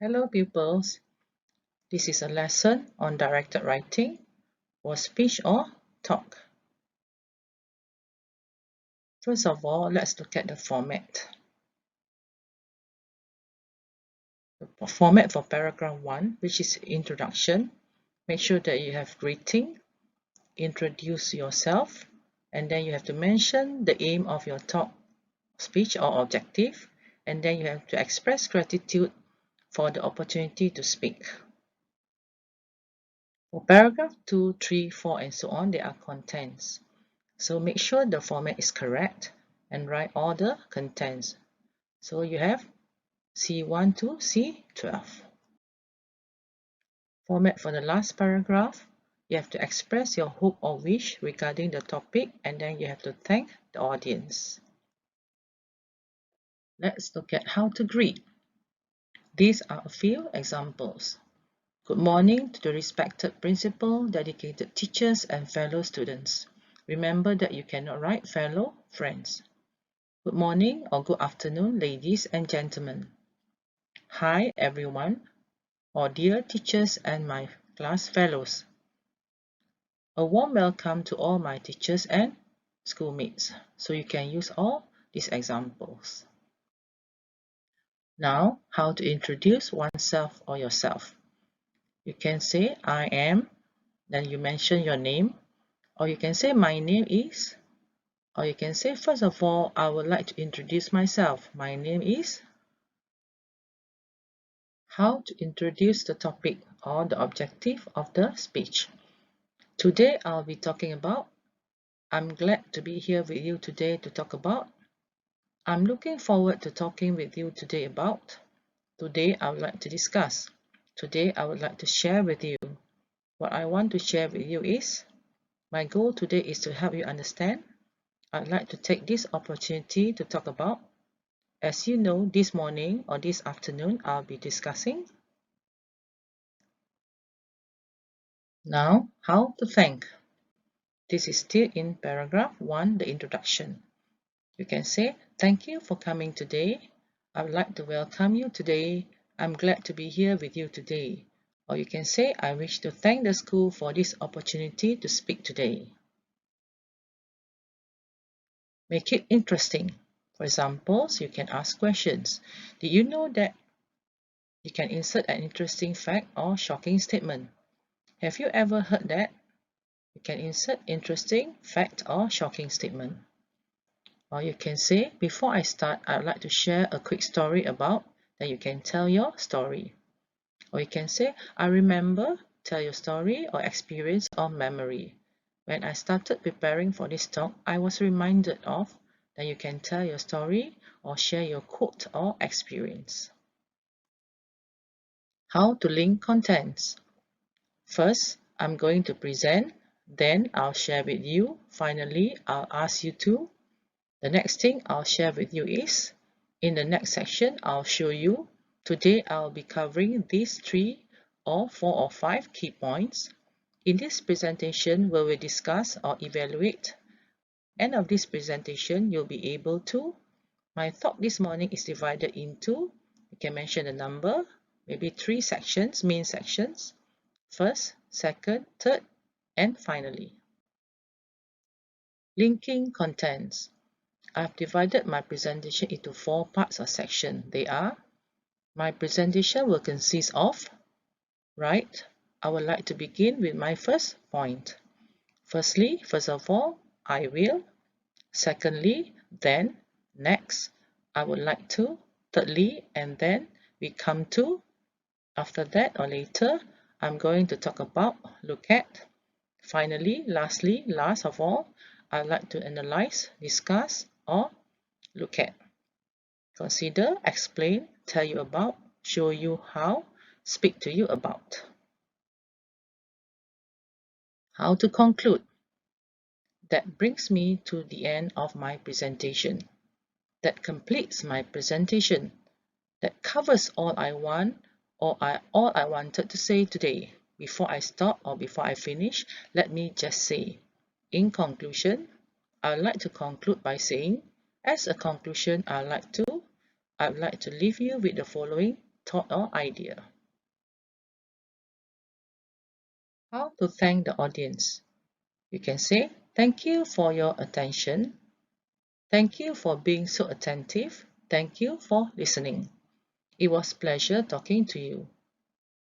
Hello pupils, this is a lesson on directed writing for speech or talk. First of all, let's look at the format. The format for paragraph 1, which is introduction. Make sure that you have greeting, introduce yourself, and then you have to mention the aim of your talk, speech or objective, and then you have to express gratitude for the opportunity to speak. For paragraph 2, 3, 4, and so on, there are contents. So make sure the format is correct and write all the contents. So you have C1 to C12. Format for the last paragraph, you have to express your hope or wish regarding the topic and then you have to thank the audience. Let's look at how to greet. These are a few examples. Good morning to the respected principal, dedicated teachers and fellow students. Remember that you cannot write fellow friends. Good morning or good afternoon, ladies and gentlemen. Hi everyone, or dear teachers and my class fellows. A warm welcome to all my teachers and schoolmates. So you can use all these examples. Now, how to introduce oneself or yourself. You can say I am, then you mention your name, or you can say my name is, or you can say first of all, I would like to introduce myself. My name is. How to introduce the topic or the objective of the speech. Today I'll be talking about, I'm glad to be here with you today to talk about, I'm looking forward to talking with you today about, today I would like to discuss, today I would like to share with you. What I want to share with you is, my goal today is to help you understand. I'd like to take this opportunity to talk about, as you know, this morning or this afternoon I'll be discussing. Now, how to thank. This is still in paragraph 1, the introduction. You can say, thank you for coming today. I would like to welcome you today. I'm glad to be here with you today. Or you can say, I wish to thank the school for this opportunity to speak today. Make it interesting. For example, you can ask questions. Did you know that? You can insert an interesting fact or shocking statement. Have you ever heard that? You can insert interesting fact or shocking statement. Or you can say, before I start, I'd like to share a quick story about, then you can tell your story. Or you can say, I remember, tell your story or experience or memory. When I started preparing for this talk, I was reminded of, then you can tell your story or share your quote or experience. How to link contents. First, I'm going to present, then I'll share with you. Finally, I'll ask you to. The next thing I'll share with you is, in the next section, I'll show you. Today, I'll be covering these 3 or 4 or 5 key points. In this presentation, we will discuss or evaluate. End of this presentation, you'll be able to. My talk this morning is divided into, you can mention a number, maybe 3 sections, main sections. First, second, third, and finally. Linking contents. I've divided my presentation into 4 parts or sections. They are, my presentation will consist of, right, I would like to begin with my first point. Firstly, first of all, I will. Secondly, then, next, I would like to. Thirdly, and then we come to. After that or later, I'm going to talk about, look at. Finally, lastly, last of all, I'd like to analyze, discuss, or look at. Consider, explain, tell you about, show you how, speak to you about. How to conclude. That brings me to the end of my presentation. That completes my presentation. That covers all I want or all I wanted to say today. Before I stop or before I finish, let me just say, in conclusion, I'd like to conclude by saying, as a conclusion, I'd like to leave you with the following thought or idea. How to thank the audience. You can say, thank you for your attention. Thank you for being so attentive. Thank you for listening. It was a pleasure talking to you.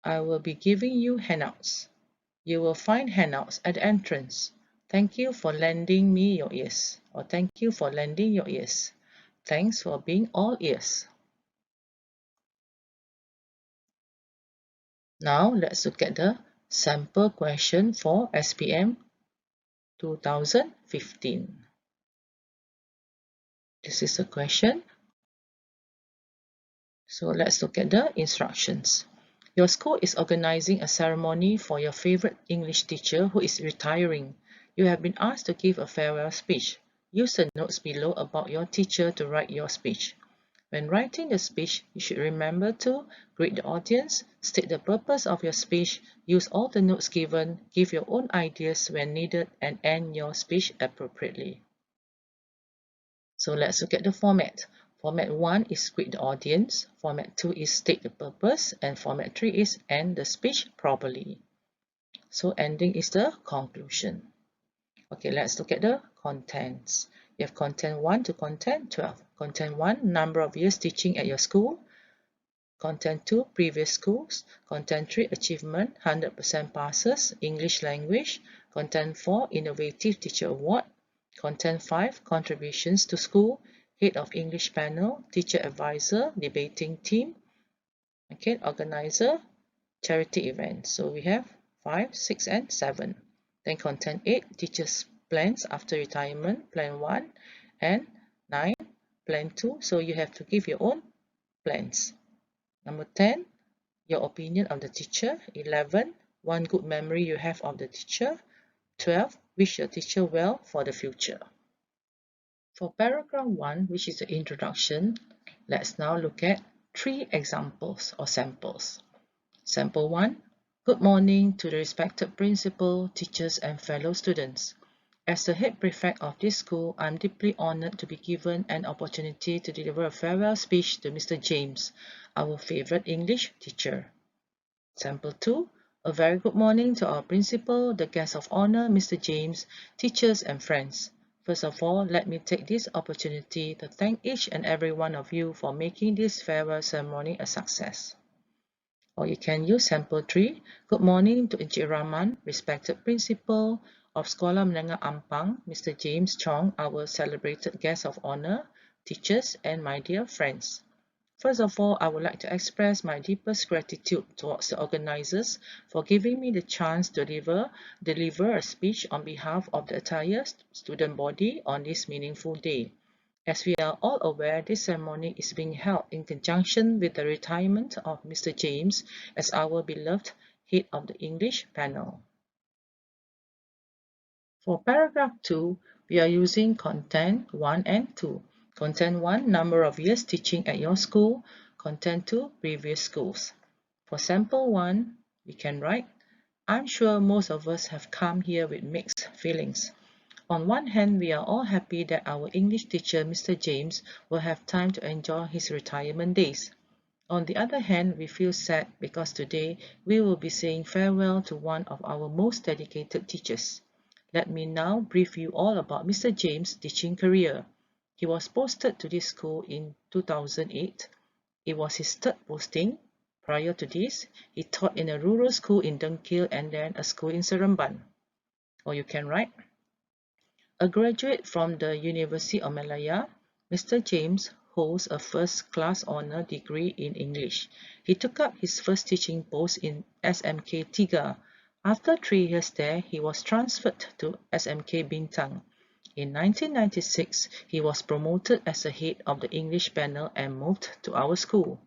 I will be giving you handouts. You will find handouts at the entrance. Thank you for lending me your ears, or thank you for lending your ears. Thanks for being all ears. Now let's look at the sample question for SPM 2015. This is the question. So let's look at the instructions. Your school is organizing a ceremony for your favorite English teacher who is retiring. You have been asked to give a farewell speech. Use the notes below about your teacher to write your speech. When writing the speech, you should remember to greet the audience, state the purpose of your speech, use all the notes given, give your own ideas when needed, and end your speech appropriately. So let's look at the format. Format 1 is greet the audience, Format 2 is state the purpose, and Format 3 is end the speech properly. So ending is the conclusion. Okay, let's look at the contents. You have content 1 to content 12. Content 1, number of years teaching at your school. Content 2, previous schools. Content 3, achievement, 100% passes, English language. Content 4, innovative teacher award. Content 5, contributions to school, head of English panel, teacher advisor, debating team, okay, organizer, charity event. So we have 5, 6, and 7. Then content 8, teachers plans after retirement, plan 1, and 9, plan 2. So you have to give your own plans. Number 10, your opinion of the teacher. 11, one good memory you have of the teacher. 12, wish your teacher well for the future. For paragraph 1, which is the introduction, let's now look at 3 examples or samples. Sample 1. Good morning to the respected principal, teachers, and fellow students. As the head prefect of this school, I am deeply honored to be given an opportunity to deliver a farewell speech to Mr. James, our favorite English teacher. Sample 2. A very good morning to our principal, the guest of honor, Mr. James, teachers, and friends. First of all, let me take this opportunity to thank each and every one of you for making this farewell ceremony a success. Or you can use sample 3. Good morning to Encik Rahman, respected principal of Sekolah Menengah Ampang, Mr. James Chong, our celebrated guest of honor, teachers, and my dear friends. First of all, I would like to express my deepest gratitude towards the organizers for giving me the chance to deliver a speech on behalf of the entire student body on this meaningful day. As we are all aware, this ceremony is being held in conjunction with the retirement of Mr. James as our beloved head of the English panel. For paragraph 2, we are using content 1 and 2. Content 1, number of years teaching at your school. Content 2, previous schools. For sample 1, we can write, I'm sure most of us have come here with mixed feelings. On one hand, we are all happy that our English teacher, Mr. James, will have time to enjoy his retirement days. On the other hand, we feel sad because today we will be saying farewell to one of our most dedicated teachers. Let me now brief you all about Mr. James' teaching career. He was posted to this school in 2008. It was his third posting. Prior to this, he taught in a rural school in Dengkil and then a school in Seremban. Or you can write, a graduate from the University of Malaya, Mr. James holds a first-class honor degree in English. He took up his first teaching post in SMK 3. After 3 years there, he was transferred to SMK Bintang. In 1996, he was promoted as the head of the English panel and moved to our school.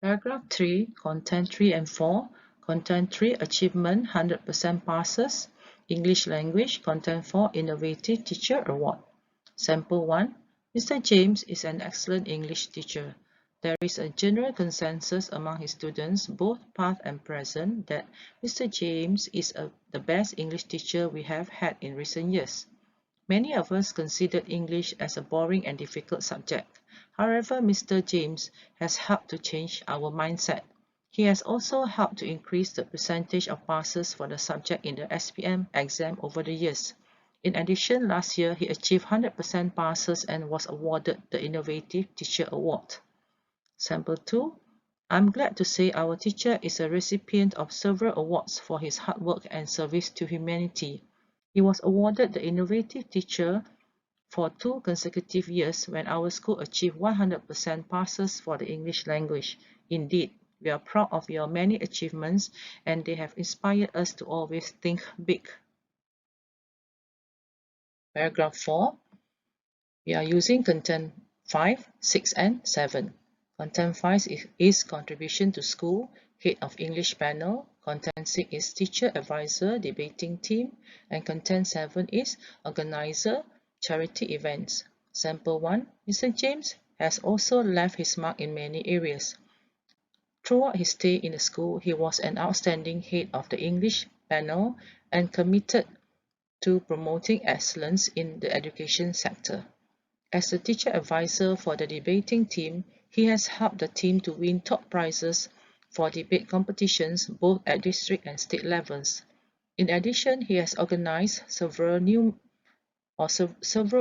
Paragraph 3, Content 3 and 4. Content 3, Achievement 100% passes. English Language, Content 4, Innovative Teacher Award. Sample 1. Mr. James is an excellent English teacher. There is a general consensus among his students, both past and present, that Mr. James is the best English teacher we have had in recent years. Many of us considered English as a boring and difficult subject. However, Mr. James has helped to change our mindset. He has also helped to increase the percentage of passes for the subject in the SPM exam over the years. In addition, last year he achieved 100% passes and was awarded the Innovative Teacher Award. Sample 2. I'm glad to say our teacher is a recipient of several awards for his hard work and service to humanity. He was awarded the Innovative Teacher for 2 consecutive years when our school achieved 100% passes for the English language. Indeed, we are proud of your many achievements and they have inspired us to always think big. Paragraph 4. We are using content 5, 6 and 7. Content 5 is contribution to school, head of English panel. Content 6 is teacher advisor, debating team. And content 7 is organizer, charity events. Sample 1. Mr. James has also left his mark in many areas. Throughout his stay in the school, he was an outstanding head of the English panel and committed to promoting excellence in the education sector. As the teacher advisor for the debating team, he has helped the team to win top prizes for debate competitions both at district and state levels. In addition, he has organized several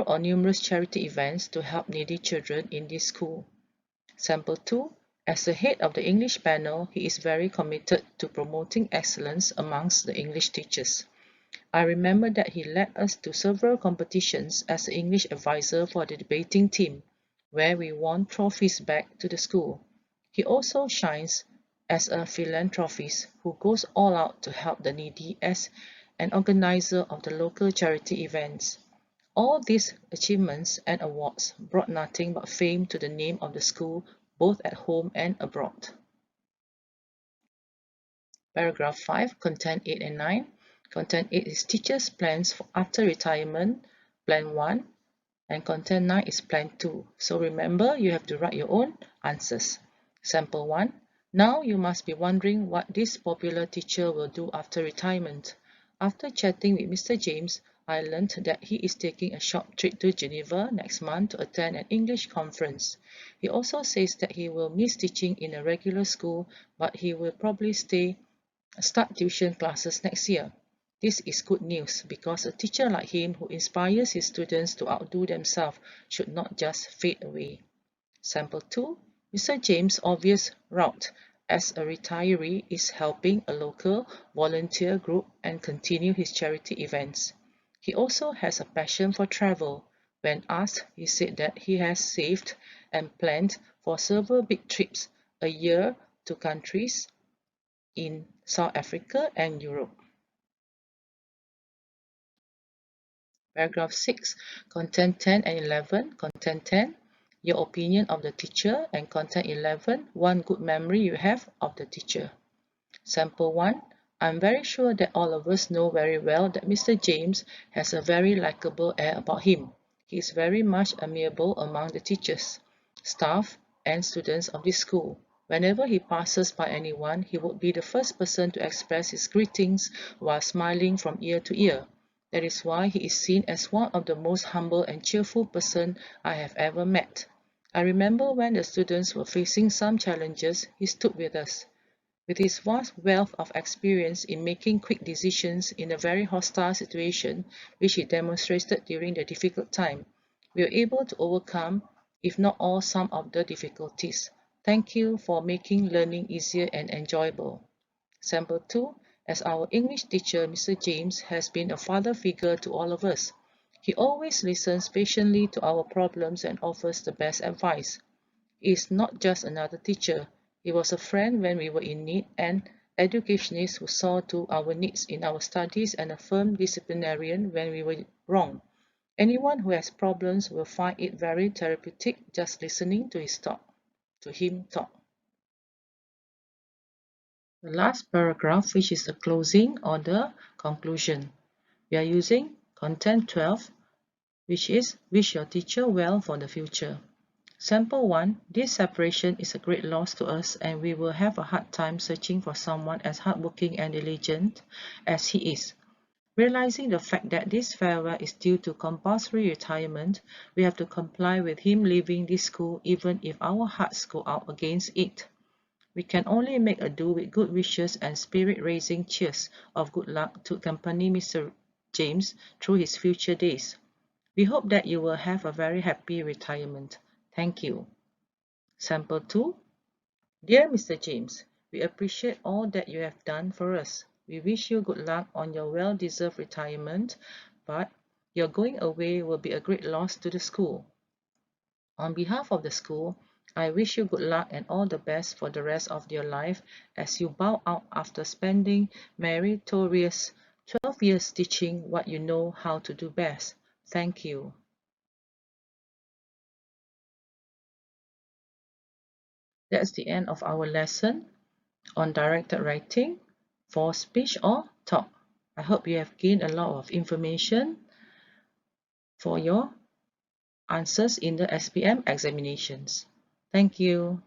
or numerous charity events to help needy children in this school. Sample 2. As the head of the English panel, he is very committed to promoting excellence amongst the English teachers. I remember that he led us to several competitions as the English advisor for the debating team, where we won trophies back to the school. He also shines as a philanthropist who goes all out to help the needy as an organizer of the local charity events. All these achievements and awards brought nothing but fame to the name of the school, both at home and abroad. Paragraph 5, Content 8 and 9. Content 8 is teachers' plans for after retirement, Plan 1, and Content 9 is Plan 2. So remember, you have to write your own answers. Sample 1. Now you must be wondering what this popular teacher will do after retirement. After chatting with Mr. James, I learned that he is taking a short trip to Geneva next month to attend an English conference. He also says that he will miss teaching in a regular school, but he will probably start tuition classes next year. This is good news because a teacher like him who inspires his students to outdo themselves should not just fade away. Sample 2. Mr. James' obvious route as a retiree is helping a local volunteer group and continue his charity events. He also has a passion for travel. When asked, he said that he has saved and planned for several big trips a year to countries in South Africa and Europe. Paragraph 6, Content 10 and 11. Content 10, your opinion of the teacher, and Content 11, one good memory you have of the teacher. Sample 1, I'm very sure that all of us know very well that Mr. James has a very likable air about him. He is very much amiable among the teachers, staff, and students of this school. Whenever he passes by anyone, he would be the first person to express his greetings while smiling from ear to ear. That is why he is seen as one of the most humble and cheerful person I have ever met. I remember when the students were facing some challenges, he stood with us. With his vast wealth of experience in making quick decisions in a very hostile situation, which he demonstrated during the difficult time, we were able to overcome, if not all, some of the difficulties. Thank you for making learning easier and enjoyable. Sample 2. As our English teacher, Mr. James has been a father figure to all of us. He always listens patiently to our problems and offers the best advice. He is not just another teacher. He was a friend when we were in need and educationist who saw to our needs in our studies and a firm disciplinarian when we were wrong. Anyone who has problems will find it very therapeutic just listening to him talk. The last paragraph, which is the closing or the conclusion. We are using Content 12, which is wish your teacher well for the future. Sample 1, this separation is a great loss to us and we will have a hard time searching for someone as hardworking and diligent as he is. Realizing the fact that this farewell is due to compulsory retirement, we have to comply with him leaving this school even if our hearts go out against it. We can only make a do with good wishes and spirit-raising cheers of good luck to accompany Mr. James through his future days. We hope that you will have a very happy retirement. Thank you. Sample 2. Dear Mr. James, we appreciate all that you have done for us. We wish you good luck on your well-deserved retirement, but your going away will be a great loss to the school. On behalf of the school, I wish you good luck and all the best for the rest of your life as you bow out after spending meritorious 12 years teaching what you know how to do best. Thank you. That's the end of our lesson on directed writing for speech or talk. I hope you have gained a lot of information for your answers in the SPM examinations. Thank you.